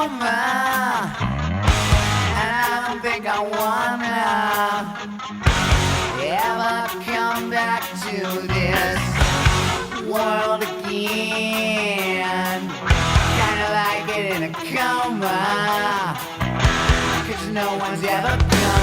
coma, and I don't think I wanna ever come back to this world again. Kinda like it in a coma, 'cause no one's ever gone.